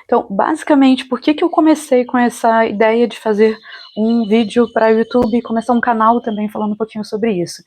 Então, basicamente, por que eu comecei com essa ideia de fazer um vídeo para o YouTube e começar um canal também falando um pouquinho sobre isso?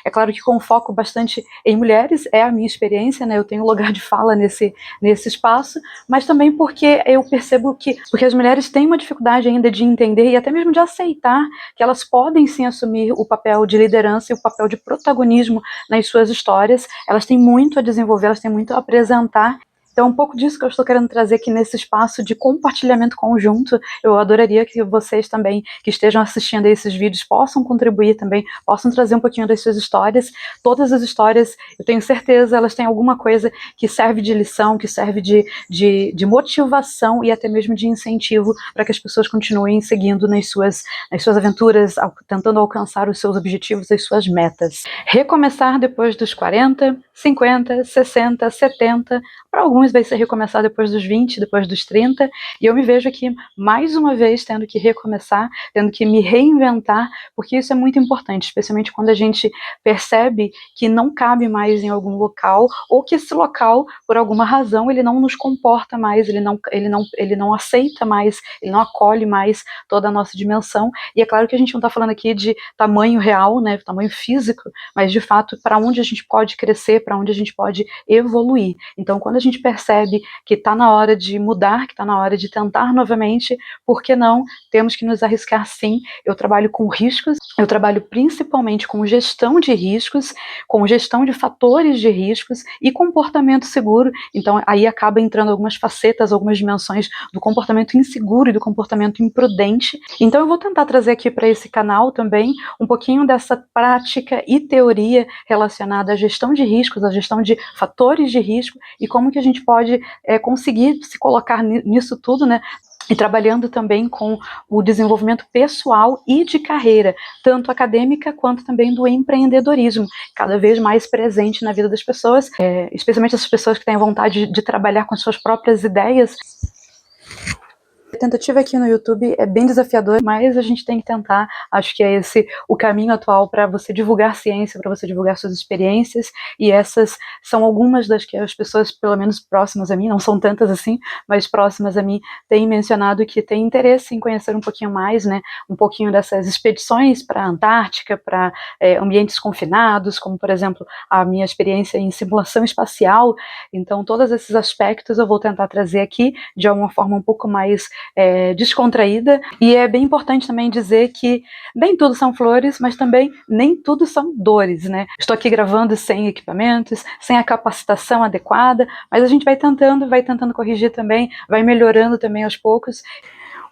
É claro que com foco bastante em mulheres, é a minha experiência, né? Eu tenho lugar de fala nesse espaço, mas também porque eu percebo porque as mulheres têm uma dificuldade ainda de entender e até mesmo de aceitar que elas podem sim assumir o papel de liderança e o papel de protagonismo nas suas histórias. Elas têm muito a desenvolver, elas têm muito a apresentar. Então, um pouco disso que eu estou querendo trazer aqui nesse espaço de compartilhamento conjunto. Eu adoraria que vocês também, que estejam assistindo a esses vídeos, possam contribuir também, possam trazer um pouquinho das suas histórias. Todas as histórias, eu tenho certeza, elas têm alguma coisa que serve de lição, que serve de motivação e até mesmo de incentivo para que as pessoas continuem seguindo nas suas aventuras, tentando alcançar os seus objetivos, as suas metas. Recomeçar depois dos 40, 50, 60, 70, para alguns vai ser recomeçar depois dos 20, depois dos 30, e eu me vejo aqui mais uma vez tendo que recomeçar, tendo que me reinventar, porque isso é muito importante, especialmente quando a gente percebe que não cabe mais em algum local, ou que esse local, por alguma razão, ele não nos comporta mais, ele não aceita mais, ele não acolhe mais toda a nossa dimensão. E é claro que a gente não está falando aqui de tamanho real, né, tamanho físico, mas de fato para onde a gente pode crescer, para onde a gente pode evoluir. Então, quando a gente percebe que está na hora de mudar, que está na hora de tentar novamente, por que não? Temos que nos arriscar sim. Eu trabalho com riscos, eu trabalho principalmente com gestão de riscos, com gestão de fatores de riscos e comportamento seguro. Então, aí acaba entrando algumas facetas, algumas dimensões do comportamento inseguro e do comportamento imprudente. Então, eu vou tentar trazer aqui para esse canal também um pouquinho dessa prática e teoria relacionada à gestão de riscos, à gestão de fatores de risco e como que a gente pode conseguir se colocar nisso tudo, né? E trabalhando também com o desenvolvimento pessoal e de carreira, tanto acadêmica quanto também do empreendedorismo, cada vez mais presente na vida das pessoas, especialmente essas pessoas que têm a vontade de trabalhar com as suas próprias ideias. A tentativa aqui no YouTube é bem desafiador, mas a gente tem que tentar. Acho que é esse o caminho atual para você divulgar ciência, para você divulgar suas experiências, e essas são algumas das que as pessoas, pelo menos próximas a mim, não são tantas assim, mas próximas a mim, têm mencionado que têm interesse em conhecer um pouquinho mais, né, um pouquinho dessas expedições para a Antártica, para ambientes confinados, como por exemplo a minha experiência em simulação espacial. Então todos esses aspectos eu vou tentar trazer aqui de uma forma um pouco mais descontraída, e é bem importante também dizer que nem tudo são flores, mas também nem tudo são dores, né? Estou aqui gravando sem equipamentos, sem a capacitação adequada, mas a gente vai tentando corrigir também, vai melhorando também aos poucos.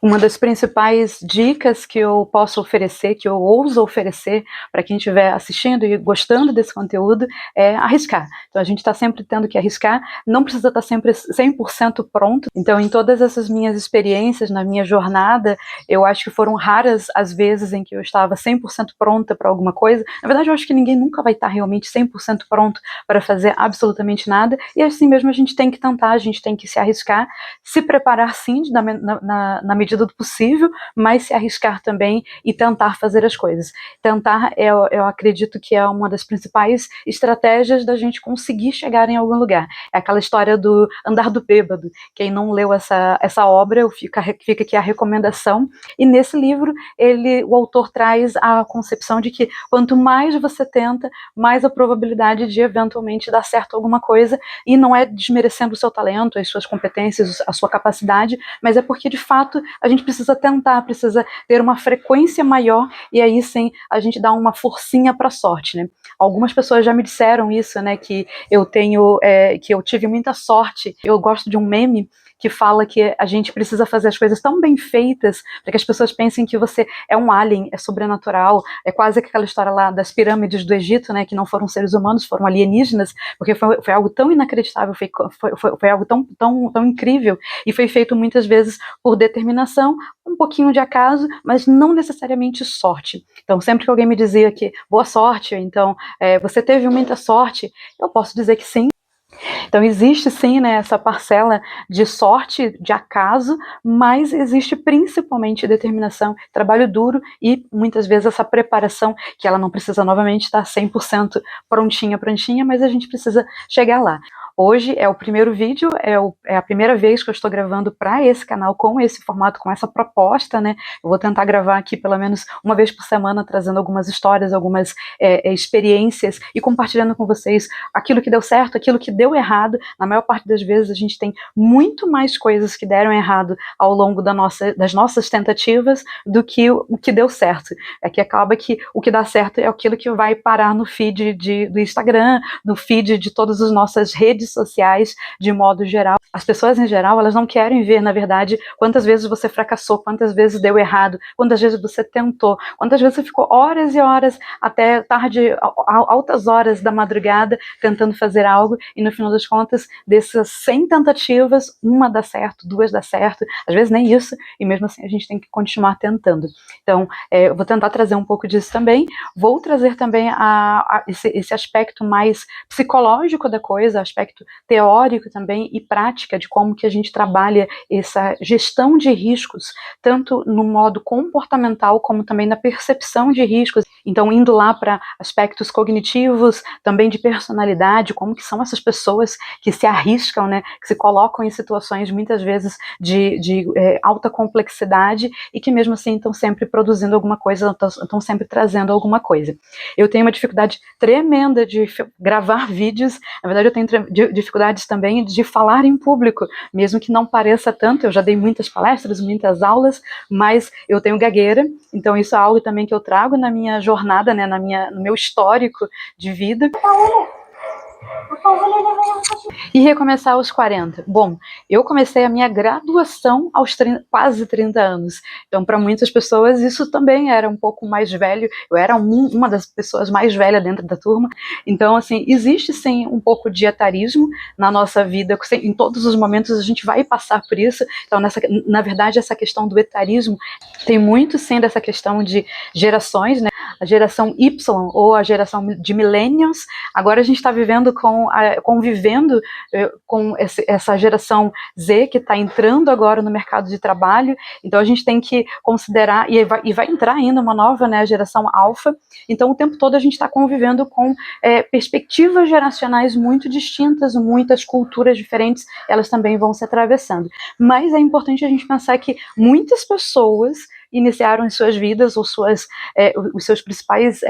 Uma das principais dicas que eu posso oferecer, que eu ouso oferecer para quem estiver assistindo e gostando desse conteúdo, é arriscar. Então a gente está sempre tendo que arriscar, não precisa estar sempre 100% pronto. Então em todas essas minhas experiências, na minha jornada, eu acho que foram raras as vezes em que eu estava 100% pronta para alguma coisa. Na verdade eu acho que ninguém nunca vai estar realmente 100% pronto para fazer absolutamente nada, e assim mesmo a gente tem que tentar, a gente tem que se arriscar, se preparar sim na medida do possível, mas se arriscar também e tentar fazer as coisas. Tentar, eu acredito que é uma das principais estratégias da gente conseguir chegar em algum lugar. É aquela história do andar do bêbado. Quem não leu essa obra, fica aqui a recomendação. E nesse livro, o autor traz a concepção de que quanto mais você tenta, mais a probabilidade de eventualmente dar certo alguma coisa, e não é desmerecendo o seu talento, as suas competências, a sua capacidade, mas é porque de fato a gente precisa tentar, precisa ter uma frequência maior, e aí sim a gente dá uma forcinha para a sorte, né? Algumas pessoas já me disseram isso, né, que eu tive muita sorte. Eu gosto de um meme que fala que a gente precisa fazer as coisas tão bem feitas para que as pessoas pensem que você é um alien, é sobrenatural, é quase aquela história lá das pirâmides do Egito, né, que não foram seres humanos, foram alienígenas, porque foi algo tão inacreditável, foi algo tão incrível, e foi feito muitas vezes por determinação, um pouquinho de acaso, mas não necessariamente sorte. Então sempre que alguém me dizia que boa sorte, então você teve muita sorte, eu posso dizer que sim. Então existe sim, né, essa parcela de sorte, de acaso, mas existe principalmente determinação, trabalho duro e muitas vezes essa preparação, que ela não precisa novamente estar 100% prontinha, mas a gente precisa chegar lá. Hoje é o primeiro vídeo, é a primeira vez que eu estou gravando para esse canal com esse formato, com essa proposta, né? Eu vou tentar gravar aqui pelo menos uma vez por semana, trazendo algumas histórias, algumas experiências e compartilhando com vocês aquilo que deu certo, aquilo que deu errado. Na maior parte das vezes a gente tem muito mais coisas que deram errado ao longo das nossas tentativas do que o que deu certo. É que acaba que o que dá certo é aquilo que vai parar no feed do Instagram, no feed de todas as nossas redes sociais, de modo geral. As pessoas em geral, elas não querem ver, na verdade, quantas vezes você fracassou, quantas vezes deu errado, quantas vezes você tentou, quantas vezes você ficou horas e horas, até tarde, altas horas da madrugada, tentando fazer algo, e no final das contas, dessas 100 tentativas, uma dá certo, duas dá certo, às vezes nem isso, e mesmo assim a gente tem que continuar tentando. Então, eu vou tentar trazer um pouco disso também, vou trazer também esse aspecto mais psicológico da coisa, aspecto teórico também e prática de como que a gente trabalha essa gestão de riscos, tanto no modo comportamental como também na percepção de riscos. Então, indo lá para aspectos cognitivos, também de personalidade, como que são essas pessoas que se arriscam, né, que se colocam em situações muitas vezes de alta complexidade e que mesmo assim estão sempre produzindo alguma coisa, estão sempre trazendo alguma coisa. Eu tenho uma dificuldade tremenda de gravar vídeos, na verdade eu tenho dificuldades também de falar em público, mesmo que não pareça tanto. Eu já dei muitas palestras, muitas aulas, mas eu tenho gagueira, então isso é algo também que eu trago na minha jornada, né, no meu histórico de vida. E recomeçar aos 40. Bom, eu comecei a minha graduação aos quase 30 anos. Então, para muitas pessoas, isso também era um pouco mais velho. Eu era uma das pessoas mais velhas dentro da turma. Então, assim, existe sim um pouco de etarismo na nossa vida. Em todos os momentos a gente vai passar por isso. Então, na verdade, essa questão do etarismo tem muito sim dessa questão de gerações, né? A geração Y ou a geração de millennials. Agora a gente está convivendo com essa geração Z que está entrando agora no mercado de trabalho. Então a gente tem que considerar, e vai entrar ainda uma nova, né, geração alfa. Então o tempo todo a gente está convivendo com perspectivas geracionais muito distintas, muitas culturas diferentes, elas também vão se atravessando. Mas é importante a gente pensar que muitas pessoas iniciaram as suas vidas, os seus principais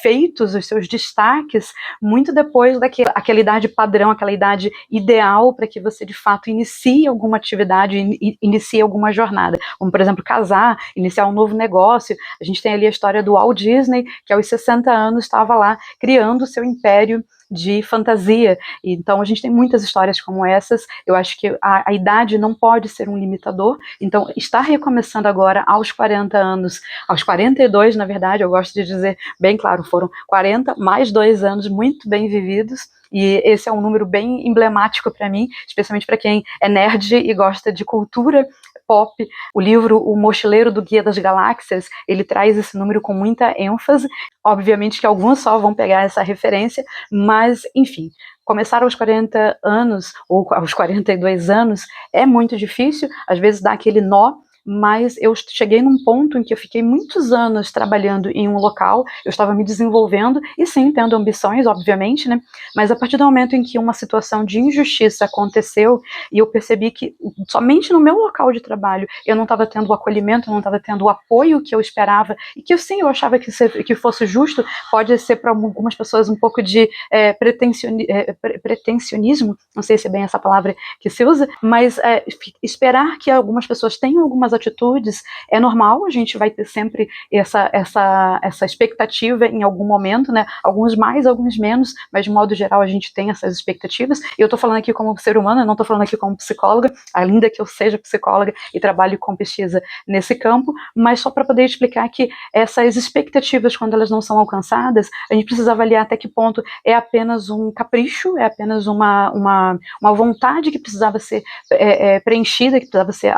feitos, os seus destaques, muito depois daquela idade padrão, aquela idade ideal para que você de fato inicie alguma atividade, inicie alguma jornada, como por exemplo casar, iniciar um novo negócio. A gente tem ali a história do Walt Disney, que aos 60 anos estava lá criando o seu império de fantasia. Então a gente tem muitas histórias como essas. Eu acho que a idade não pode ser um limitador. Então estar recomeçando agora aos 40 anos, aos 42 na verdade, eu gosto de dizer bem claro, foram 40 mais 2 anos muito bem vividos. E esse é um número bem emblemático para mim, especialmente para quem é nerd e gosta de cultura pop. O livro O Mochileiro do Guia das Galáxias, ele traz esse número com muita ênfase. Obviamente que alguns só vão pegar essa referência, mas, enfim, começar aos 40 anos ou aos 42 anos é muito difícil, às vezes dá aquele nó, mas eu cheguei num ponto em que eu fiquei muitos anos trabalhando em um local, eu estava me desenvolvendo, e sim, tendo ambições, obviamente, né? Mas a partir do momento em que uma situação de injustiça aconteceu, e eu percebi que somente no meu local de trabalho eu não estava tendo o acolhimento, eu não estava tendo o apoio que eu esperava, e que sim, eu achava que fosse justo, pode ser para algumas pessoas um pouco de pretensionismo, não sei se é bem essa palavra que se usa, mas esperar que algumas pessoas tenham algumas atitudes é normal, a gente vai ter sempre essa expectativa em algum momento, né? Alguns mais, alguns menos, mas de modo geral a gente tem essas expectativas. E eu tô falando aqui como ser humano, eu não tô falando aqui como psicóloga, ainda que eu seja psicóloga e trabalhe com pesquisa nesse campo, mas só para poder explicar que essas expectativas, quando elas não são alcançadas, a gente precisa avaliar até que ponto é apenas um capricho, é apenas uma vontade que precisava ser preenchida, que precisava ser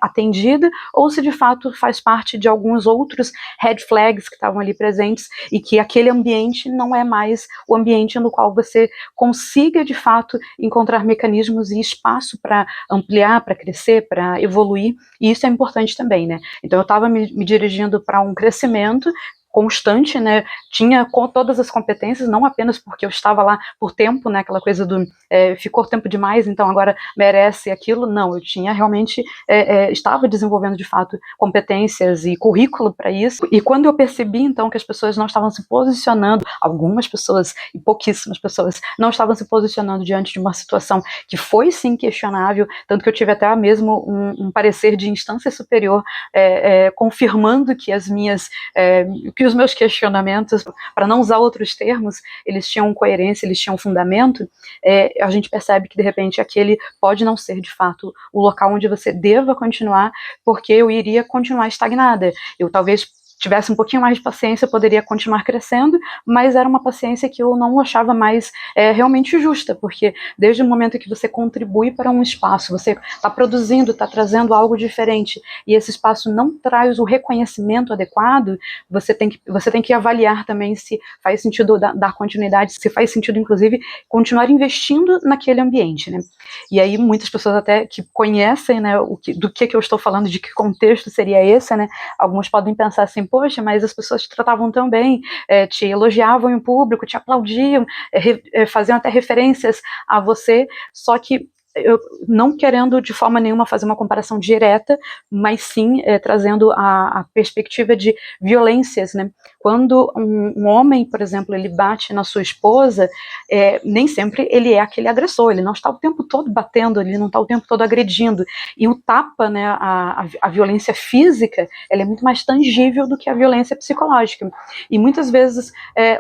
atendida, ou se de fato faz parte de alguns outros red flags que estavam ali presentes e que aquele ambiente não é mais o ambiente no qual você consiga de fato encontrar mecanismos e espaço para ampliar, para crescer, para evoluir, e isso é importante também, né? Então eu estava me dirigindo para um crescimento constante, né, tinha todas as competências, não apenas porque eu estava lá por tempo, né, aquela coisa do ficou tempo demais, então agora merece aquilo, não, eu tinha realmente, estava desenvolvendo de fato competências e currículo para isso, e quando eu percebi então que as pessoas não estavam se posicionando, algumas pessoas e pouquíssimas pessoas não estavam se posicionando diante de uma situação que foi sim questionável, tanto que eu tive até mesmo um parecer de instância superior confirmando que que os meus questionamentos, para não usar outros termos, eles tinham coerência, eles tinham fundamento. A gente percebe que de repente aquele pode não ser de fato o local onde você deva continuar, porque eu iria continuar estagnada. Eu talvez tivesse um pouquinho mais de paciência, eu poderia continuar crescendo, mas era uma paciência que eu não achava mais realmente justa, porque desde o momento que você contribui para um espaço, você está produzindo, está trazendo algo diferente, e esse espaço não traz o reconhecimento adequado, você tem que avaliar também se faz sentido dar continuidade, se faz sentido, inclusive, continuar investindo naquele ambiente, né? E aí muitas pessoas até que conhecem, né, do que eu estou falando, de que contexto seria esse, né? Alguns podem pensar assim, poxa, mas as pessoas te tratavam tão bem, te elogiavam em público, te aplaudiam, faziam até referências a você, só que eu não querendo de forma nenhuma fazer uma comparação direta, mas sim trazendo a perspectiva de violências, né? Quando um homem, por exemplo, ele bate na sua esposa, nem sempre ele é aquele agressor, ele não está o tempo todo batendo, ele não está o tempo todo agredindo, e o tapa, né, a violência física, ela é muito mais tangível do que a violência psicológica, e muitas vezes,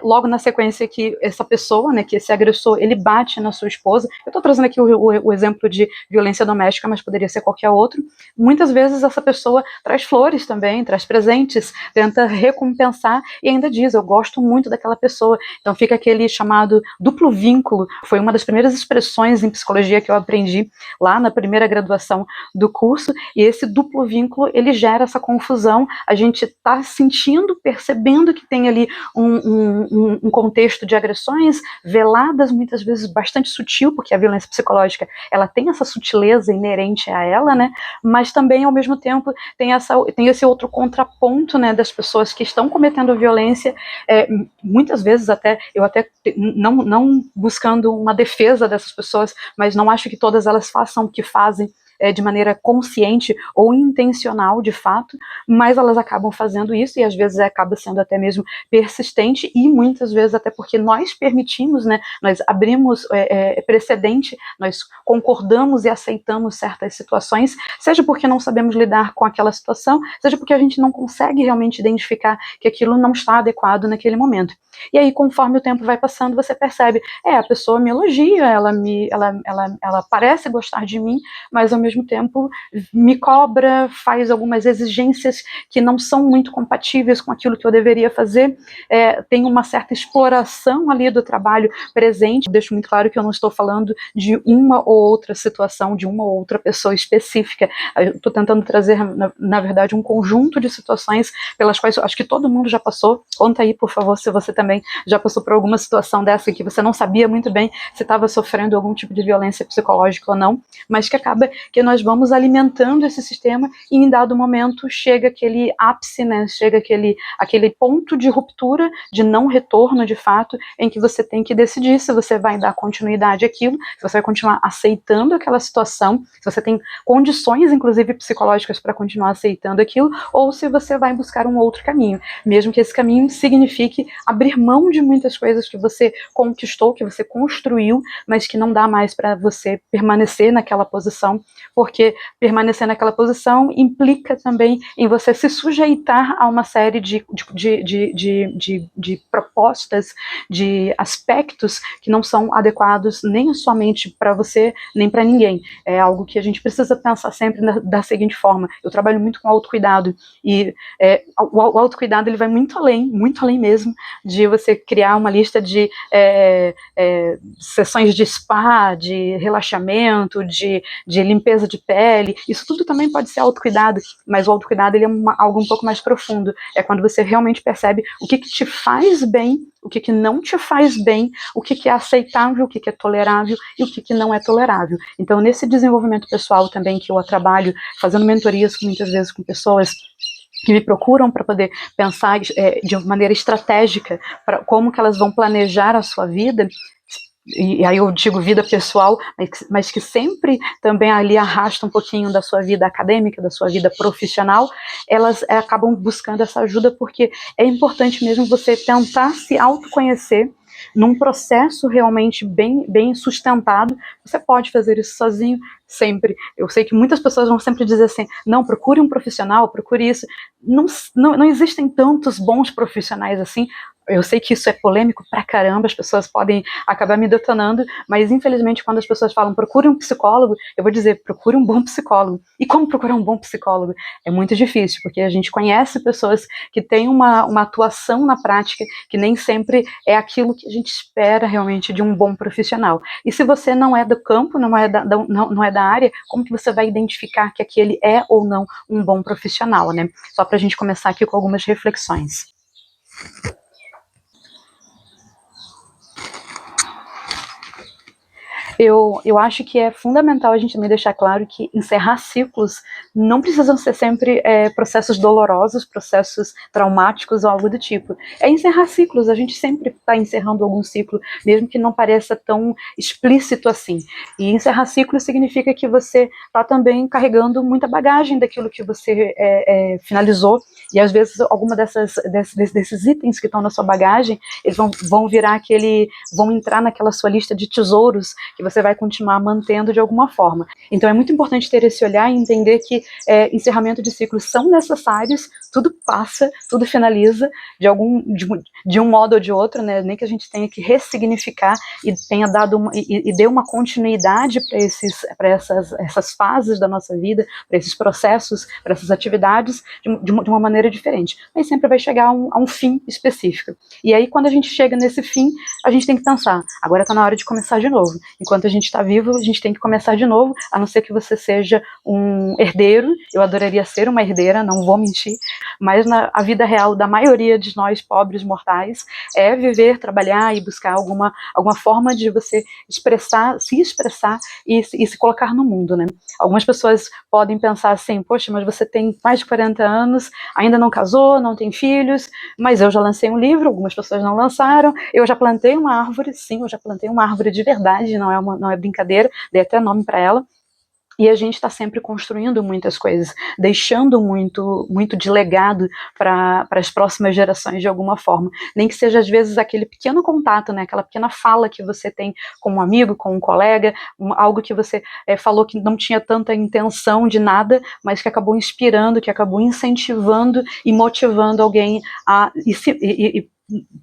logo na sequência que essa pessoa, né, que esse agressor, ele bate na sua esposa, eu estou trazendo aqui o exemplo de violência doméstica, mas poderia ser qualquer outro, muitas vezes essa pessoa traz flores também, traz presentes, tenta recompensar e ainda diz, eu gosto muito daquela pessoa, então fica aquele chamado duplo vínculo, foi uma das primeiras expressões em psicologia que eu aprendi lá na primeira graduação do curso, e esse duplo vínculo, ele gera essa confusão, a gente está sentindo, percebendo que tem ali um contexto de agressões veladas, muitas vezes bastante sutil, porque a violência psicológica, ela tem essa sutileza inerente a ela, né, mas também, ao mesmo tempo, tem esse outro contraponto, né, das pessoas que estão cometendo violência, muitas vezes eu até não buscando uma defesa dessas pessoas, mas não acho que todas elas façam o que fazem de maneira consciente ou intencional, de fato, mas elas acabam fazendo isso e às vezes acaba sendo até mesmo persistente e muitas vezes até porque nós permitimos, né, nós abrimos precedente, nós concordamos e aceitamos certas situações, seja porque não sabemos lidar com aquela situação, seja porque a gente não consegue realmente identificar que aquilo não está adequado naquele momento. E aí, conforme o tempo vai passando, você percebe, a pessoa me elogia, ela parece gostar de mim, mas ao mesmo tempo me cobra, faz algumas exigências que não são muito compatíveis com aquilo que eu deveria fazer, tem uma certa exploração ali do trabalho presente. Deixo muito claro que eu não estou falando de uma ou outra situação, de uma ou outra pessoa específica, eu estou tentando trazer, na verdade, um conjunto de situações pelas quais eu acho que todo mundo já passou. Conta aí, por favor, se você também já passou por alguma situação dessa que você não sabia muito bem se estava sofrendo algum tipo de violência psicológica ou não, mas que acaba que nós vamos alimentando esse sistema e em dado momento chega aquele ápice, né, chega aquele ponto de ruptura, de não retorno de fato, em que você tem que decidir se você vai dar continuidade àquilo, se você vai continuar aceitando aquela situação, se você tem condições, inclusive psicológicas, para continuar aceitando aquilo, ou se você vai buscar um outro caminho, mesmo que esse caminho signifique abrir mão de muitas coisas que você conquistou, que você construiu, mas que não dá mais para você permanecer naquela posição, porque permanecer naquela posição implica também em você se sujeitar a uma série de propostas, de aspectos que não são adequados nem somente para você, nem para ninguém. É algo que a gente precisa pensar sempre da seguinte forma: eu trabalho muito com autocuidado, e o autocuidado ele vai muito além mesmo, de você criar uma lista de sessões de spa, de relaxamento, de limpeza de pele. Isso tudo também pode ser autocuidado, mas o autocuidado ele é algo um pouco mais profundo. É quando você realmente percebe o que te faz bem, o que não te faz bem, o que é aceitável, o que é tolerável e o que não é tolerável. Então, nesse desenvolvimento pessoal também que eu trabalho, fazendo mentorias muitas vezes com pessoas que me procuram para poder pensar de maneira estratégica para como que elas vão planejar a sua vida, e aí eu digo vida pessoal, mas que sempre também ali arrasta um pouquinho da sua vida acadêmica, da sua vida profissional, elas acabam buscando essa ajuda, porque é importante mesmo você tentar se autoconhecer num processo realmente bem sustentado. Você pode fazer isso sozinho, sempre. Eu sei que muitas pessoas vão sempre dizer assim, não, procure um profissional, procure isso. Não existem tantos bons profissionais assim. Eu sei que isso é polêmico pra caramba, as pessoas podem acabar me detonando, mas infelizmente quando as pessoas falam procure um psicólogo, eu vou dizer procure um bom psicólogo. E como procurar um bom psicólogo? É muito difícil, porque a gente conhece pessoas que têm uma atuação na prática que nem sempre é aquilo que a gente espera realmente de um bom profissional. E se você não é do campo, não é da área, como que você vai identificar que aquele é ou não um bom profissional, né? Só pra gente começar aqui com algumas reflexões. Eu acho que é fundamental a gente também deixar claro que encerrar ciclos não precisam ser sempre processos dolorosos, processos traumáticos ou algo do tipo. É encerrar ciclos, a gente sempre está encerrando algum ciclo, mesmo que não pareça tão explícito assim. E encerrar ciclos significa que você está também carregando muita bagagem daquilo que você finalizou, e às vezes alguma desses itens que estão na sua bagagem, eles vão entrar naquela sua lista de tesouros que você vai continuar mantendo de alguma forma. Então é muito importante ter esse olhar e entender que encerramento de ciclos são necessários, tudo passa, tudo finaliza de um modo ou de outro, né? Nem que a gente tenha que ressignificar e tenha dado e dê uma continuidade para essas fases da nossa vida, para esses processos, para essas atividades de uma maneira diferente. Mas sempre vai chegar a um fim específico. E aí quando a gente chega nesse fim, a gente tem que pensar, agora está na hora de começar de novo. Enquanto a gente está vivo, a gente tem que começar de novo, a não ser que você seja um herdeiro. Eu adoraria ser uma herdeira, não vou mentir, mas a vida real da maioria de nós pobres mortais é viver, trabalhar e buscar alguma forma de você se expressar e se colocar no mundo, né? Algumas pessoas podem pensar assim, poxa, mas você tem mais de 40 anos, ainda não casou, não tem filhos, mas eu já lancei um livro, algumas pessoas não lançaram, eu já plantei uma árvore, sim, eu já plantei uma árvore de verdade, não é brincadeira, dei até nome para ela. E a gente está sempre construindo muitas coisas, deixando muito de legado para as próximas gerações de alguma forma. Nem que seja, às vezes, aquele pequeno contato, né, aquela pequena fala que você tem com um amigo, com um colega, algo que você falou que não tinha tanta intenção de nada, mas que acabou inspirando, que acabou incentivando e motivando alguém e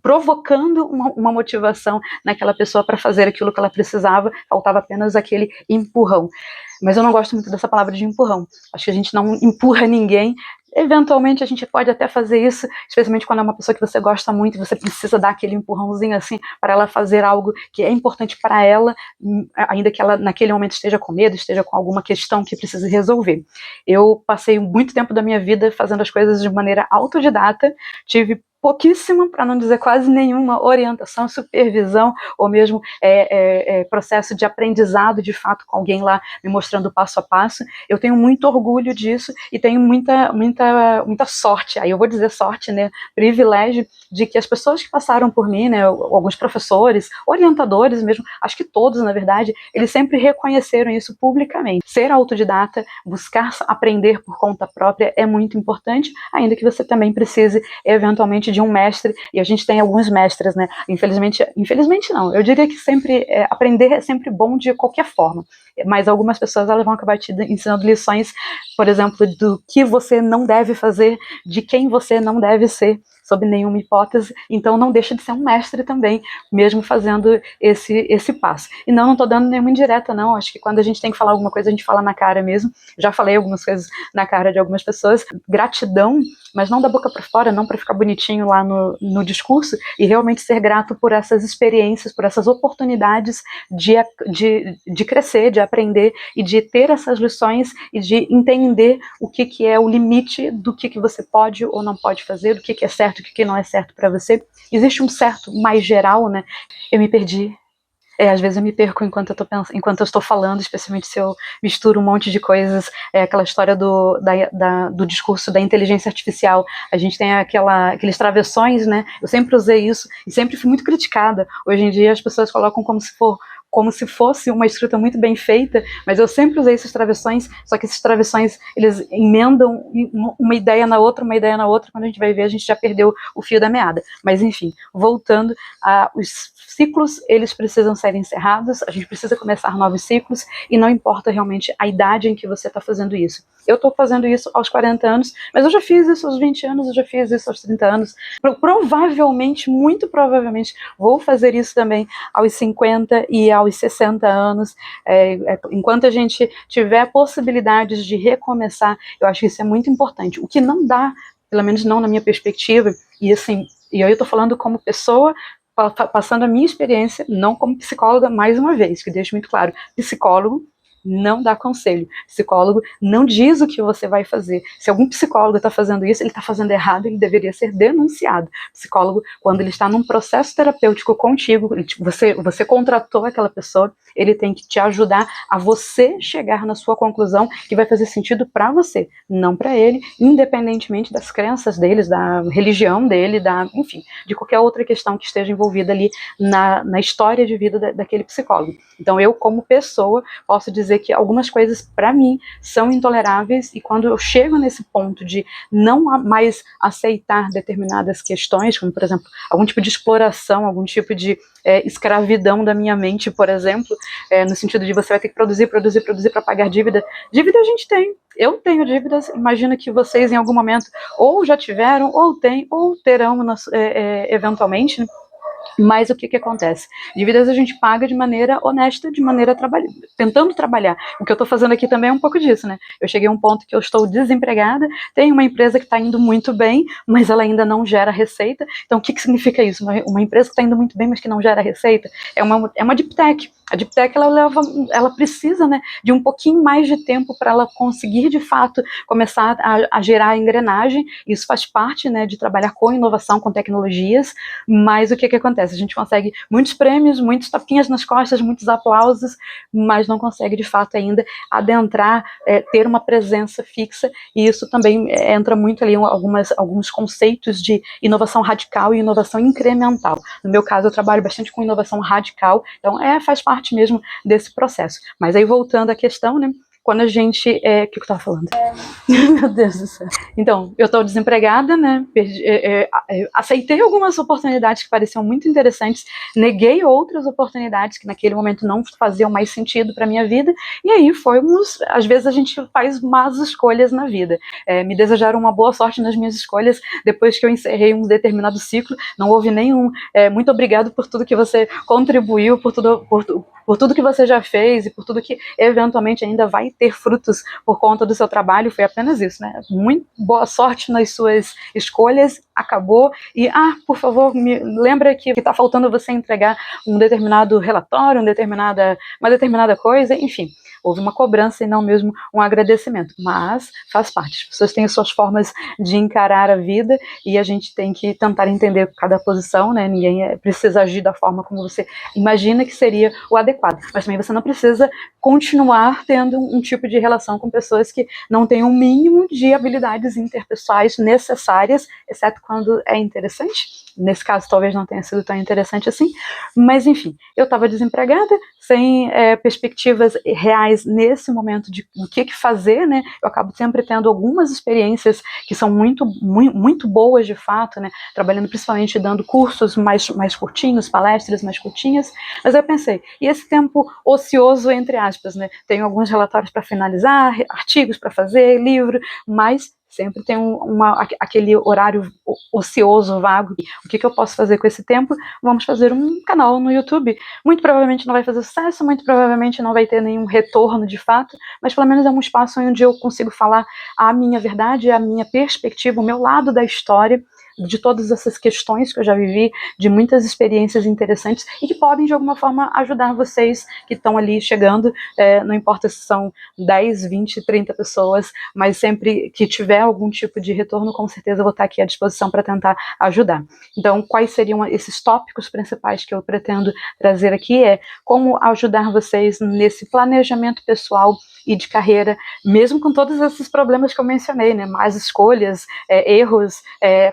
provocando uma motivação naquela pessoa para fazer aquilo que ela precisava, faltava apenas aquele empurrão. Mas eu não gosto muito dessa palavra de empurrão. Acho que a gente não empurra ninguém. Eventualmente a gente pode até fazer isso, especialmente quando é uma pessoa que você gosta muito e você precisa dar aquele empurrãozinho assim para ela fazer algo que é importante para ela, ainda que ela naquele momento esteja com medo, esteja com alguma questão que precise resolver. Eu passei muito tempo da minha vida fazendo as coisas de maneira autodidata, tive pouquíssima, para não dizer quase nenhuma, orientação, supervisão, ou mesmo processo de aprendizado de fato com alguém lá me mostrando passo a passo. Eu tenho muito orgulho disso e tenho muita sorte, aí eu vou dizer sorte, né, privilégio de que as pessoas que passaram por mim, né, alguns professores, orientadores mesmo, acho que todos na verdade, eles sempre reconheceram isso publicamente. Ser autodidata, buscar aprender por conta própria é muito importante, ainda que você também precise eventualmente de um mestre, e a gente tem alguns mestres, né? Infelizmente não, eu diria que sempre aprender é sempre bom de qualquer forma, mas algumas pessoas elas vão acabar te ensinando lições, por exemplo, do que você não deve fazer, de quem você não deve ser, sob nenhuma hipótese, então não deixa de ser um mestre também, mesmo fazendo esse passo. E não estou dando nenhuma indireta, não, acho que quando a gente tem que falar alguma coisa, a gente fala na cara mesmo, já falei algumas coisas na cara de algumas pessoas, gratidão, mas não da boca para fora, não para ficar bonitinho lá no discurso, e realmente ser grato por essas experiências, por essas oportunidades de crescer, de aprender e de ter essas lições e de entender o que é o limite do que você pode ou não pode fazer, do que é certo, o que não é certo para você. Existe um certo mais geral, né? Eu me perdi. Às vezes eu me perco enquanto eu estou falando, especialmente se eu misturo um monte de coisas, aquela história do discurso da inteligência artificial. A gente tem aqueles travessões, né? Eu sempre usei isso e sempre fui muito criticada. Hoje em dia as pessoas colocam como se fosse uma escrita muito bem feita, mas eu sempre usei esses travessões, só que esses travessões, eles emendam uma ideia na outra, quando a gente vai ver, a gente já perdeu o fio da meada. Mas enfim, voltando, os ciclos, eles precisam ser encerrados, a gente precisa começar novos ciclos, e não importa realmente a idade em que você está fazendo isso. Eu estou fazendo isso aos 40 anos, mas eu já fiz isso aos 20 anos, eu já fiz isso aos 30 anos, provavelmente, muito provavelmente, vou fazer isso também aos 50 e aos 60 anos, enquanto a gente tiver possibilidades de recomeçar, eu acho que isso é muito importante. O que não dá, pelo menos não na minha perspectiva, e assim, e eu estou falando como pessoa, passando a minha experiência, não como psicóloga, mais uma vez, que deixo muito claro, psicólogo não dá conselho, psicólogo não diz o que você vai fazer. Se algum psicólogo está fazendo isso, ele está fazendo errado, ele deveria ser denunciado. Psicólogo, quando ele está num processo terapêutico contigo, você contratou aquela pessoa, ele tem que te ajudar a você chegar na sua conclusão que vai fazer sentido para você, não para ele, independentemente das crenças deles, da religião dele, enfim, de qualquer outra questão que esteja envolvida ali na história de vida daquele psicólogo. Então eu, como pessoa, posso dizer que algumas coisas para mim são intoleráveis, e quando eu chego nesse ponto de não mais aceitar determinadas questões, como por exemplo, algum tipo de exploração, algum tipo de escravidão da minha mente, por exemplo, no sentido de você vai ter que produzir para pagar dívida. Dívida a gente tem, eu tenho dívidas, imagino que vocês em algum momento ou já tiveram, ou têm, ou terão eventualmente, né? Mas o que acontece? Dívidas a gente paga de maneira honesta, tentando trabalhar. O que eu estou fazendo aqui também é um pouco disso, né? Eu cheguei a um ponto que eu estou desempregada, tenho uma empresa que está indo muito bem, mas ela ainda não gera receita. Então, o que significa isso? Uma empresa que está indo muito bem, mas que não gera receita? É uma deep tech. A deep tech, ela precisa, né, de um pouquinho mais de tempo para ela conseguir, de fato, começar a gerar a engrenagem. Isso faz parte, né, de trabalhar com inovação, com tecnologias, mas o que acontece? A gente consegue muitos prêmios, muitos tapinhas nas costas, muitos aplausos, mas não consegue, de fato, ainda adentrar, ter uma presença fixa, e isso também entra muito ali alguns conceitos de inovação radical e inovação incremental. No meu caso, eu trabalho bastante com inovação radical, então faz parte mesmo desse processo. Mas aí, voltando à questão, né, quando a gente... O que eu estava falando? Meu Deus do céu. Então, eu estou desempregada, né? Aceitei algumas oportunidades que pareciam muito interessantes, neguei outras oportunidades que naquele momento não faziam mais sentido para minha vida, e aí às vezes a gente faz más escolhas na vida. Me desejaram uma boa sorte nas minhas escolhas depois que eu encerrei um determinado ciclo, não houve nenhum muito obrigado por tudo que você contribuiu, por tudo que você já fez e por tudo que eventualmente ainda vai ter frutos por conta do seu trabalho. Foi apenas isso, né? Muito boa sorte nas suas escolhas, acabou, e por favor, me lembra que está faltando você entregar um determinado relatório, uma determinada coisa, enfim. Houve uma cobrança e não mesmo um agradecimento, mas faz parte. As pessoas têm as suas formas de encarar a vida, e a gente tem que tentar entender cada posição, né? Ninguém precisa agir da forma como você imagina que seria o adequado, mas também você não precisa continuar tendo um tipo de relação com pessoas que não têm um mínimo de habilidades interpessoais necessárias, exceto quando é interessante. Nesse caso, talvez não tenha sido tão interessante assim, mas enfim, eu estava desempregada, sem perspectivas reais nesse momento de o que fazer, né? Eu acabo sempre tendo algumas experiências que são muito, muito, muito boas de fato, né? Trabalhando principalmente dando cursos mais curtinhos, palestras mais curtinhas, mas eu pensei, e esse tempo ocioso, entre aspas, né? Tenho alguns relatórios para finalizar, artigos para fazer, livro, mas sempre tem aquele horário ocioso, vago. O que eu posso fazer com esse tempo? Vamos fazer um canal no YouTube. Muito provavelmente não vai fazer sucesso, muito provavelmente não vai ter nenhum retorno de fato, mas pelo menos é um espaço onde eu consigo falar a minha verdade, a minha perspectiva, o meu lado da história, de todas essas questões que eu já vivi, de muitas experiências interessantes e que podem, de alguma forma, ajudar vocês que estão ali chegando, não importa se são 10, 20, 30 pessoas, mas sempre que tiver algum tipo de retorno, com certeza eu vou estar aqui à disposição para tentar ajudar. Então, quais seriam esses tópicos principais que eu pretendo trazer aqui? Como ajudar vocês nesse planejamento pessoal e de carreira, mesmo com todos esses problemas que eu mencionei, né? Mais escolhas, erros,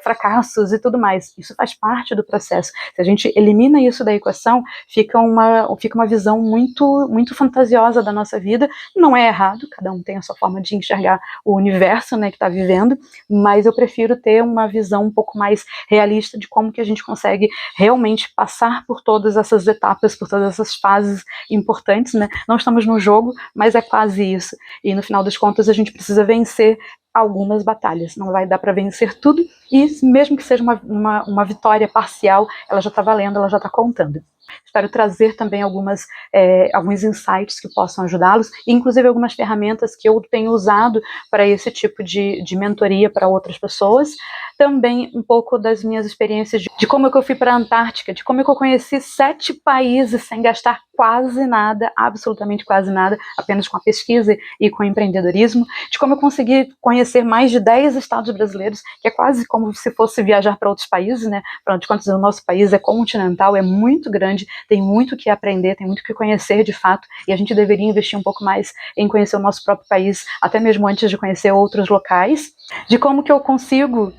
fracassos e tudo mais. Isso faz parte do processo. Se a gente elimina isso da equação, fica uma visão muito, muito fantasiosa da nossa vida. Não é errado, cada um tem a sua forma de enxergar o universo, né, que está vivendo, mas eu prefiro ter uma visão um pouco mais realista de como que a gente consegue realmente passar por todas essas etapas, por todas essas fases importantes, né? Não estamos no jogo, mas é quase isso. E no final das contas a gente precisa vencer algumas batalhas. Não vai dar para vencer tudo, e mesmo que seja uma vitória parcial, ela já está valendo, ela já está contando. Espero trazer também alguns insights que possam ajudá-los, inclusive algumas ferramentas que eu tenho usado para esse tipo de mentoria para outras pessoas. Também um pouco das minhas experiências de como é que eu fui para a Antártica, de como é que eu conheci 7 países sem gastar quase nada, absolutamente quase nada, apenas com a pesquisa e com o empreendedorismo, de como eu consegui conhecer mais de 10 estados brasileiros, que é quase como se fosse viajar para outros países, né? Afinal de contas, o nosso país é continental, é muito grande, tem muito que aprender, tem muito que conhecer de fato, e a gente deveria investir um pouco mais em conhecer o nosso próprio país, até mesmo antes de conhecer outros locais. De como que eu consigo,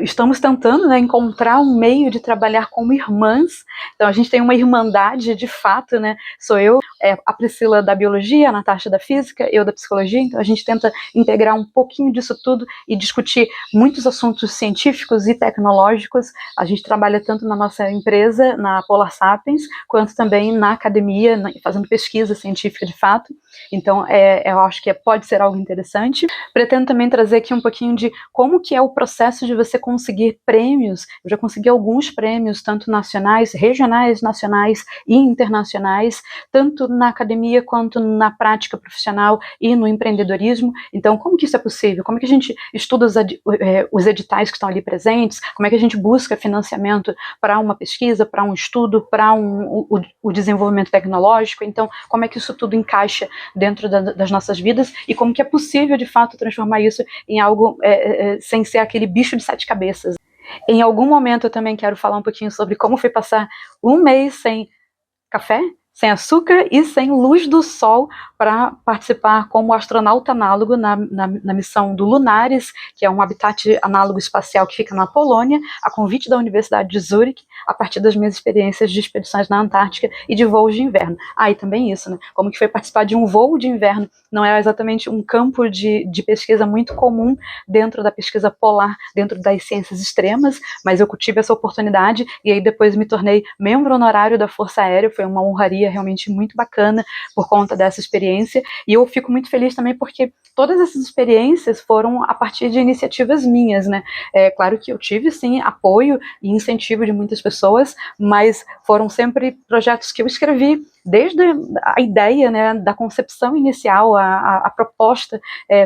estamos tentando, né, encontrar um meio de trabalhar como irmãs. Então a gente tem uma irmandade de fato, né? Sou eu, a Priscila da biologia, a Natasha da física, eu da psicologia. Então a gente tenta integrar um pouquinho disso tudo e discutir muitos assuntos científicos e tecnológicos. A gente trabalha tanto na nossa empresa, na Polar Sapiens, quanto também na academia, fazendo pesquisa científica de fato. Então eu acho que pode ser algo interessante. Pretendo também trazer aqui um pouquinho de como que é o processo de você conseguir prêmios. Eu já consegui alguns prêmios, tanto nacionais, regionais, nacionais e internacionais, tanto na academia quanto na prática profissional e no empreendedorismo. Então, como que isso é possível? Como que a gente estuda os editais que estão ali presentes? Como é que a gente busca financiamento para uma pesquisa, para um estudo, para o desenvolvimento tecnológico? Então, como é que isso tudo encaixa dentro das nossas vidas e como que é possível, de fato, transformar isso em algo sem ser aquele bicho de 7 cabeças. Em algum momento eu também quero falar um pouquinho sobre como foi passar um mês sem café, sem açúcar e sem luz do sol para participar como astronauta análogo na missão do Lunares, que é um habitat análogo espacial que fica na Polônia, a convite da Universidade de Zurique, a partir das minhas experiências de expedições na Antártica e de voos de inverno. E também isso, né? Como que foi participar de um voo de inverno. Não é exatamente um campo de pesquisa muito comum dentro da pesquisa polar, dentro das ciências extremas, mas eu tive essa oportunidade e aí depois me tornei membro honorário da Força Aérea. Foi uma honraria realmente muito bacana por conta dessa experiência, e eu fico muito feliz também porque todas essas experiências foram a partir de iniciativas minhas, né? Claro que eu tive sim apoio e incentivo de muitas pessoas, mas foram sempre projetos que eu escrevi desde a ideia, né, da concepção inicial, a proposta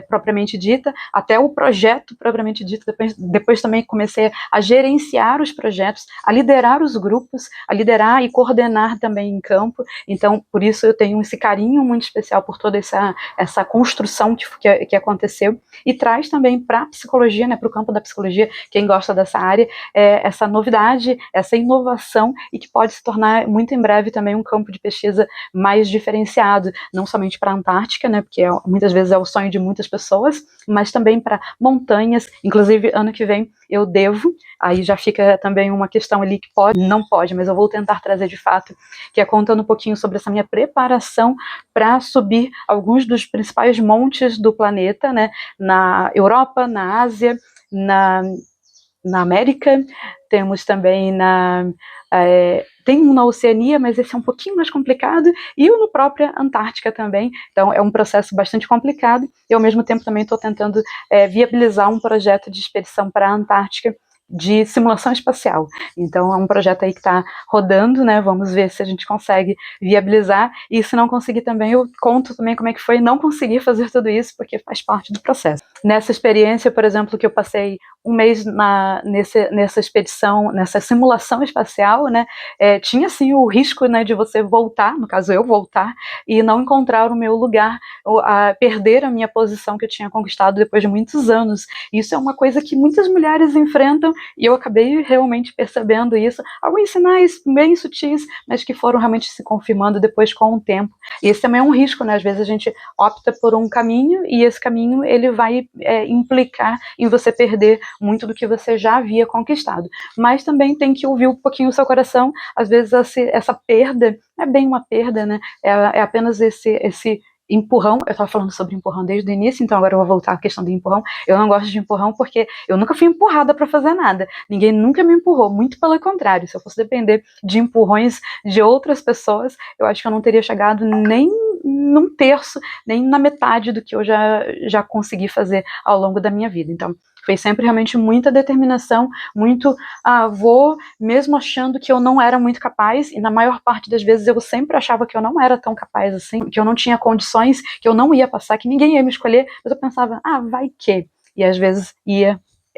propriamente dita, até o projeto propriamente dito. Depois também comecei a gerenciar os projetos, a liderar os grupos, a liderar e coordenar também em campo. Então, por isso eu tenho esse carinho muito especial por toda essa construção que aconteceu, e traz também para a psicologia, né, para o campo da psicologia, quem gosta dessa área, essa novidade, essa inovação, e que pode se tornar muito em breve também um campo de pesquisa mais diferenciado, não somente para a Antártica, né, porque muitas vezes é o sonho de muitas pessoas, mas também para montanhas. Inclusive, ano que vem eu devo, aí já fica também uma questão ali que não pode, mas eu vou tentar trazer de fato, que é contando um pouquinho sobre essa minha preparação para subir alguns dos principais montes do planeta, né, na Europa, na Ásia, na América, temos também tem um na Oceania, mas esse é um pouquinho mais complicado, e no própria Antártica também. Então é um processo bastante complicado, e ao mesmo tempo também estou tentando viabilizar um projeto de expedição para a Antártica, de simulação espacial. Então é um projeto aí que está rodando, né? Vamos ver se a gente consegue viabilizar, e se não conseguir também, eu conto também como é que foi não conseguir fazer tudo isso, porque faz parte do processo. Nessa experiência, por exemplo, que eu passei um mês nessa expedição, nessa simulação espacial, né, tinha sim o risco, né, de você voltar, no caso eu voltar, e não encontrar o meu lugar, perder a minha posição que eu tinha conquistado depois de muitos anos. Isso é uma coisa que muitas mulheres enfrentam, e eu acabei realmente percebendo isso, alguns sinais bem sutis, mas que foram realmente se confirmando depois com o tempo. E esse também é um risco, né, às vezes a gente opta por um caminho, e esse caminho ele vai implicar em você perder muito do que você já havia conquistado. Mas também tem que ouvir um pouquinho o seu coração. Às vezes essa perda não é bem uma perda, né? É apenas esse empurrão. Eu estava falando sobre empurrão desde o início, então agora eu vou voltar à questão do empurrão. Eu não gosto de empurrão porque eu nunca fui empurrada para fazer nada. Ninguém nunca me empurrou, muito pelo contrário. Se eu fosse depender de empurrões de outras pessoas, eu acho que eu não teria chegado nem num terço, nem na metade do que eu já consegui fazer ao longo da minha vida. Então, foi sempre realmente muita determinação, muito vou, mesmo achando que eu não era muito capaz, e na maior parte das vezes eu sempre achava que eu não era tão capaz assim, que eu não tinha condições, que eu não ia passar, que ninguém ia me escolher, mas eu pensava, vai que, e às vezes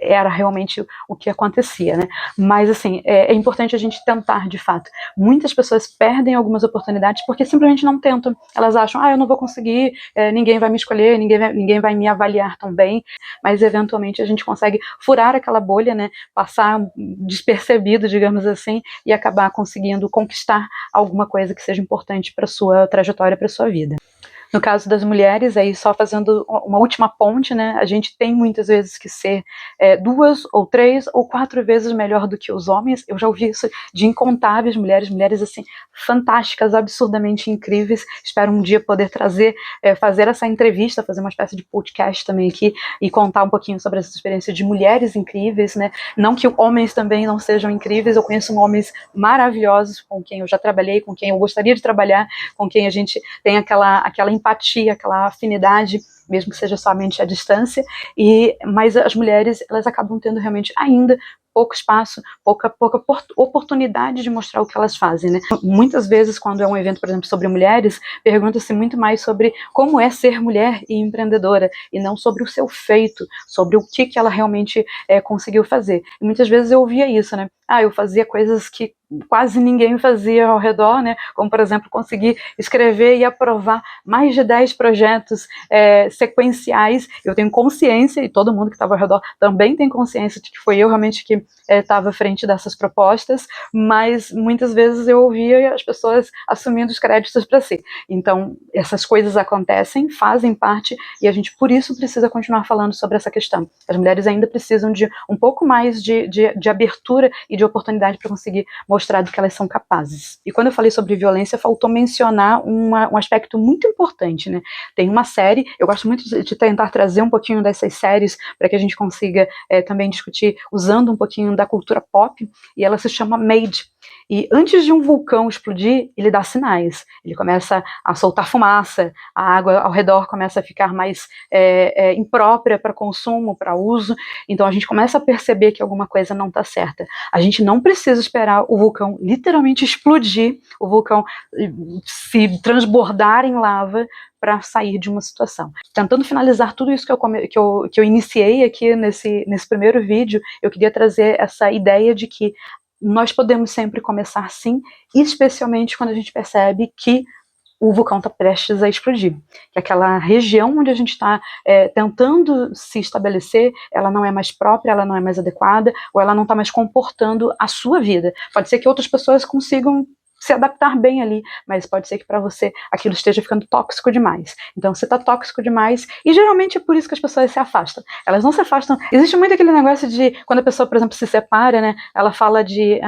era realmente o que acontecia, né? Mas assim, é importante a gente tentar de fato. Muitas pessoas perdem algumas oportunidades porque simplesmente não tentam. Elas acham, eu não vou conseguir, ninguém vai me escolher, ninguém vai me avaliar tão bem, mas eventualmente a gente consegue furar aquela bolha, né? Passar despercebido, digamos assim, e acabar conseguindo conquistar alguma coisa que seja importante para sua trajetória, para sua vida. No caso das mulheres, aí só fazendo uma última ponte, né, a gente tem muitas vezes que ser 2 ou 3 ou 4 vezes melhor do que os homens. Eu já ouvi isso de incontáveis mulheres assim, fantásticas, absurdamente incríveis. Espero um dia poder fazer essa entrevista, fazer uma espécie de podcast também aqui e contar um pouquinho sobre essa experiência de mulheres incríveis, né? Não que homens também não sejam incríveis, eu conheço homens maravilhosos com quem eu já trabalhei, com quem eu gostaria de trabalhar, com quem a gente tem aquela empatia, aquela afinidade, mesmo que seja somente à distância, mas as mulheres, elas acabam tendo realmente ainda pouco espaço, pouca oportunidade de mostrar o que elas fazem, né? Muitas vezes, quando é um evento, por exemplo, sobre mulheres, pergunta-se muito mais sobre como é ser mulher e empreendedora, e não sobre o seu feito, sobre o que ela realmente conseguiu fazer. E muitas vezes eu ouvia isso, né? Eu fazia coisas que quase ninguém fazia ao redor, né? Como, por exemplo, conseguir escrever e aprovar mais de 10 projetos sequenciais. Eu tenho consciência, e todo mundo que estava ao redor também tem consciência de que foi eu realmente que estava à frente dessas propostas, mas muitas vezes eu ouvia as pessoas assumindo os créditos para si. Então, essas coisas acontecem, fazem parte, e a gente, por isso, precisa continuar falando sobre essa questão. As mulheres ainda precisam de um pouco mais de abertura e de oportunidade para conseguir mostrar do que elas são capazes. E quando eu falei sobre violência, faltou mencionar um aspecto muito importante, né? Tem uma série, eu gosto muito de tentar trazer um pouquinho dessas séries para que a gente consiga também discutir usando um pouquinho da cultura pop, e ela se chama Made. E antes de um vulcão explodir, ele dá sinais. Ele começa a soltar fumaça, a água ao redor começa a ficar mais imprópria para consumo, para uso. Então a gente começa a perceber que alguma coisa não está certa. A gente não precisa esperar o vulcão literalmente explodir, o vulcão se transbordar em lava para sair de uma situação. Tentando finalizar tudo isso que eu iniciei aqui nesse primeiro vídeo, eu queria trazer essa ideia de que nós podemos sempre começar sim, especialmente quando a gente percebe que o vulcão está prestes a explodir, que aquela região onde a gente está tentando se estabelecer, ela não é mais própria, ela não é mais adequada, ou ela não está mais comportando a sua vida. Pode ser que outras pessoas consigam se adaptar bem ali, mas pode ser que para você aquilo esteja ficando tóxico demais. Então, se está tóxico demais, e geralmente é por isso que as pessoas se afastam. Elas não se afastam. Existe muito aquele negócio de, quando a pessoa, por exemplo, se separa, né, ela fala de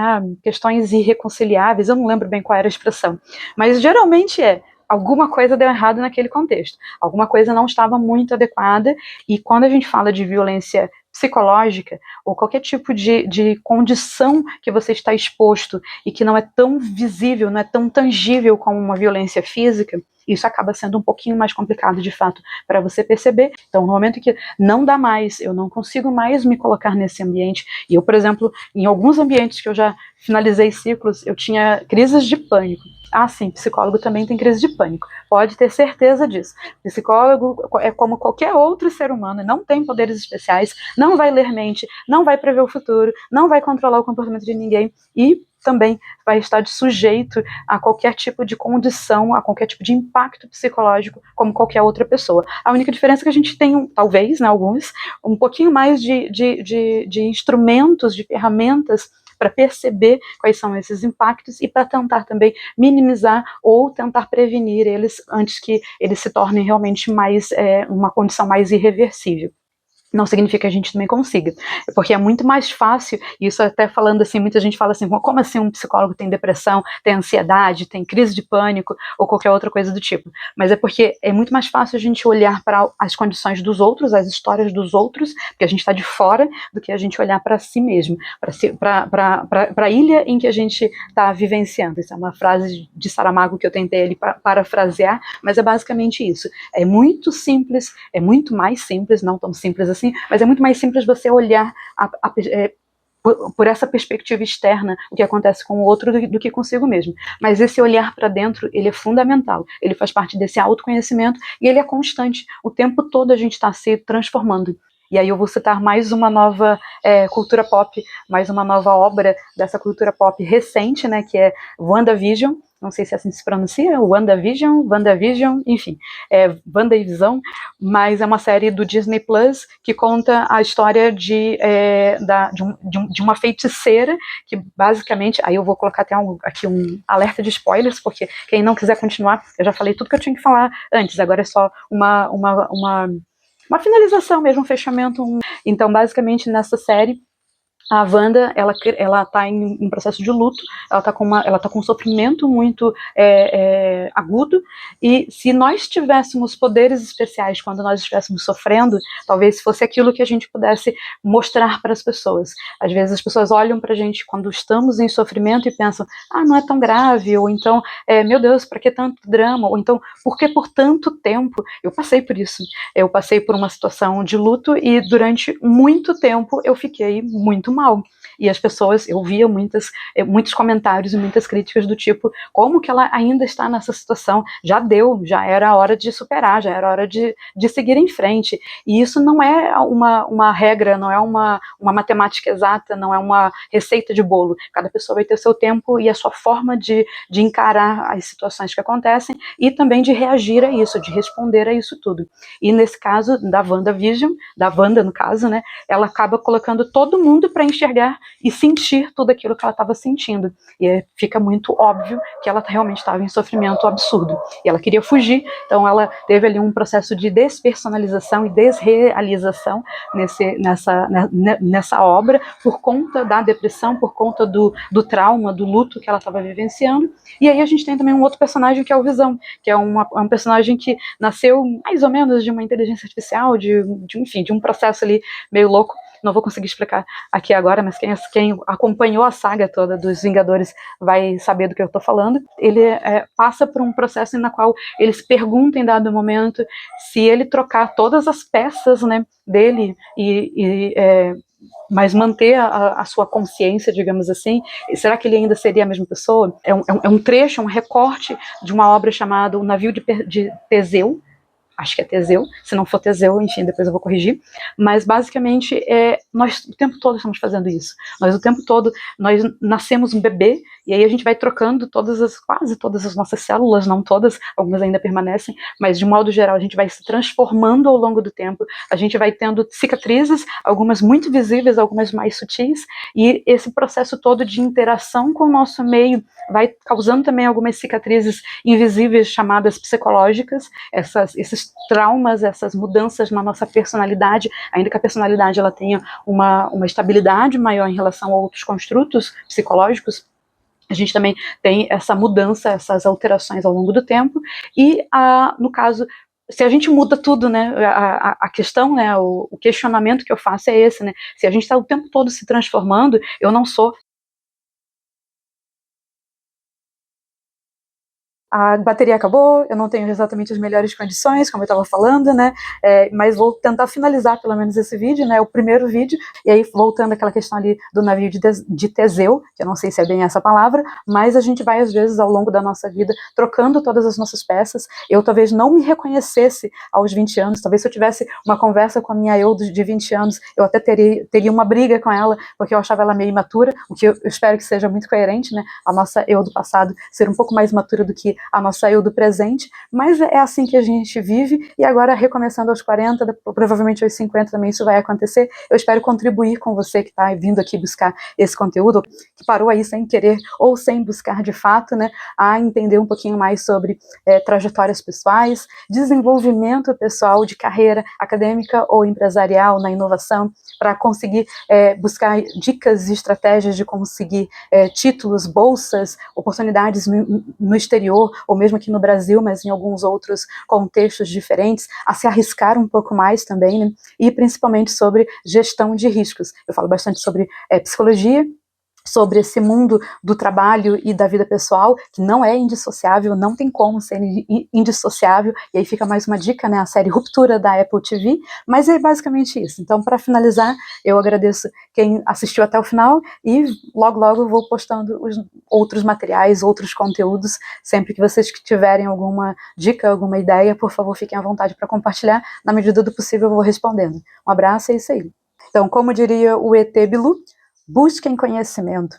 questões irreconciliáveis, eu não lembro bem qual era a expressão, mas geralmente alguma coisa deu errado naquele contexto, alguma coisa não estava muito adequada, e quando a gente fala de violência psicológica, ou qualquer tipo de condição que você está exposto e que não é tão visível, não é tão tangível como uma violência física, Isso acaba sendo um pouquinho mais complicado, de fato, para você perceber. Então, no momento que não dá mais, eu não consigo mais me colocar nesse ambiente, e eu, por exemplo, em alguns ambientes que eu já finalizei ciclos, eu tinha crises de pânico. Ah, sim, psicólogo também tem crise de pânico, pode ter certeza disso. Psicólogo é como qualquer outro ser humano, não tem poderes especiais, não vai ler mente, não vai prever o futuro, não vai controlar o comportamento de ninguém, e também vai estar sujeito a qualquer tipo de condição, a qualquer tipo de impacto psicológico, como qualquer outra pessoa. A única diferença é que a gente tem, talvez, né, alguns, um pouquinho mais de instrumentos, de ferramentas para perceber quais são esses impactos e para tentar também minimizar ou tentar prevenir eles antes que eles se tornem realmente mais uma condição mais irreversível. Não significa que a gente também consiga, porque é muito mais fácil, e isso até falando assim, muita gente fala assim, como assim um psicólogo tem depressão, tem ansiedade, tem crise de pânico, ou qualquer outra coisa do tipo, mas é porque é muito mais fácil a gente olhar para as condições dos outros, as histórias dos outros, porque a gente está de fora, do que a gente olhar para si mesmo, para a ilha em que a gente está vivenciando. Isso é uma frase de Saramago que eu tentei ali parafrasear, mas é basicamente isso. É muito simples, é muito mais simples, não tão simples assim, mas é muito mais simples você olhar por essa perspectiva externa o que acontece com o outro do que consigo mesmo. Mas esse olhar para dentro, ele é fundamental, ele faz parte desse autoconhecimento e ele é constante, o tempo todo a gente está se transformando. E aí eu vou citar mais uma nova cultura pop, mais uma nova obra dessa cultura pop recente, né, que é WandaVision. Não sei se assim se pronuncia, WandaVision, enfim, Wanda e Visão, mas é uma série do Disney Plus que conta a história de uma feiticeira que basicamente, aí eu vou colocar até aqui um alerta de spoilers, porque quem não quiser continuar, eu já falei tudo que eu tinha que falar antes, agora é só uma finalização mesmo, um fechamento. Então, basicamente, nessa série, a Wanda, ela tá em um processo de luto, ela tá com um sofrimento muito agudo, e se nós tivéssemos poderes especiais quando nós estivéssemos sofrendo, talvez fosse aquilo que a gente pudesse mostrar para as pessoas. Às vezes as pessoas olham pra gente quando estamos em sofrimento e pensam, não é tão grave, ou então, meu Deus, para que tanto drama, ou então, por que por tanto tempo? Eu passei por isso, eu passei por uma situação de luto e durante muito tempo eu fiquei muito mal. E as pessoas, eu via muitos comentários e muitas críticas do tipo, como que ela ainda está nessa situação? Já deu, já era a hora de superar, já era a hora de seguir em frente. E isso não é uma regra, não é uma matemática exata, não é uma receita de bolo. Cada pessoa vai ter o seu tempo e a sua forma de encarar as situações que acontecem e também de reagir a isso, de responder a isso tudo. E nesse caso da WandaVision, da Wanda no caso, né, ela acaba colocando todo mundo para enxergar e sentir tudo aquilo que ela estava sentindo. E fica muito óbvio que ela realmente estava em sofrimento absurdo. E ela queria fugir, então ela teve ali um processo de despersonalização e desrealização nessa obra, por conta da depressão, por conta do trauma, do luto que ela estava vivenciando. E aí a gente tem também um outro personagem que é o Visão, que é um personagem que nasceu mais ou menos de uma inteligência artificial, enfim, de um processo ali meio louco. Não vou conseguir explicar aqui agora, mas quem acompanhou a saga toda dos Vingadores vai saber do que eu estou falando. Ele passa por um processo na qual ele se pergunta em dado momento se ele trocar todas as peças, né, dele mas manter a sua consciência, digamos assim, será que ele ainda seria a mesma pessoa? É um trecho, um recorte de uma obra chamada O Navio de Teseu, acho que é Teseu, se não for Teseu, enfim, depois eu vou corrigir, mas basicamente nós o tempo todo estamos fazendo isso, nós o tempo todo, nós nascemos um bebê, e aí a gente vai trocando quase todas as nossas células, não todas, algumas ainda permanecem, mas de modo geral a gente vai se transformando ao longo do tempo, a gente vai tendo cicatrizes, algumas muito visíveis, algumas mais sutis, e esse processo todo de interação com o nosso meio vai causando também algumas cicatrizes invisíveis chamadas psicológicas, esses traumas, essas mudanças na nossa personalidade, ainda que a personalidade ela tenha uma estabilidade maior em relação a outros construtos psicológicos, a gente também tem essa mudança, essas alterações ao longo do tempo, e no caso, se a gente muda tudo, né, a questão, né, o questionamento que eu faço é esse, né, se a gente está o tempo todo se transformando, eu não sou a bateria acabou, eu não tenho exatamente as melhores condições, como eu estava falando, né? Mas vou tentar finalizar pelo menos esse vídeo, né? O primeiro vídeo, e aí voltando àquela questão ali do navio de Teseu, que eu não sei se é bem essa palavra, mas a gente vai às vezes ao longo da nossa vida trocando todas as nossas peças. Eu talvez não me reconhecesse aos 20 anos, talvez se eu tivesse uma conversa com a minha eu de 20 anos, eu até teria uma briga com ela, porque eu achava ela meio imatura, o que eu espero que seja muito coerente, né? A nossa eu do passado ser um pouco mais matura do que a nossa eu do presente, mas é assim que a gente vive, e agora recomeçando aos 40, provavelmente aos 50 também isso vai acontecer. Eu espero contribuir com você que está vindo aqui buscar esse conteúdo, que parou aí sem querer ou sem buscar de fato, né, a entender um pouquinho mais sobre trajetórias pessoais, desenvolvimento pessoal de carreira acadêmica ou empresarial na inovação, para conseguir buscar dicas e estratégias de conseguir títulos, bolsas, oportunidades no exterior, ou mesmo aqui no Brasil, mas em alguns outros contextos diferentes, a se arriscar um pouco mais também, né? E principalmente sobre gestão de riscos. Eu falo bastante sobre psicologia, sobre esse mundo do trabalho e da vida pessoal, que não é indissociável, não tem como ser indissociável, e aí fica mais uma dica, né, a série Ruptura da Apple TV, mas é basicamente isso. Então, para finalizar, eu agradeço quem assistiu até o final, e logo logo eu vou postando os outros materiais, outros conteúdos, sempre que vocês tiverem alguma dica, alguma ideia, por favor, fiquem à vontade para compartilhar, na medida do possível eu vou respondendo. Um abraço, é isso aí. Então, como diria o ET Bilu, busquem conhecimento.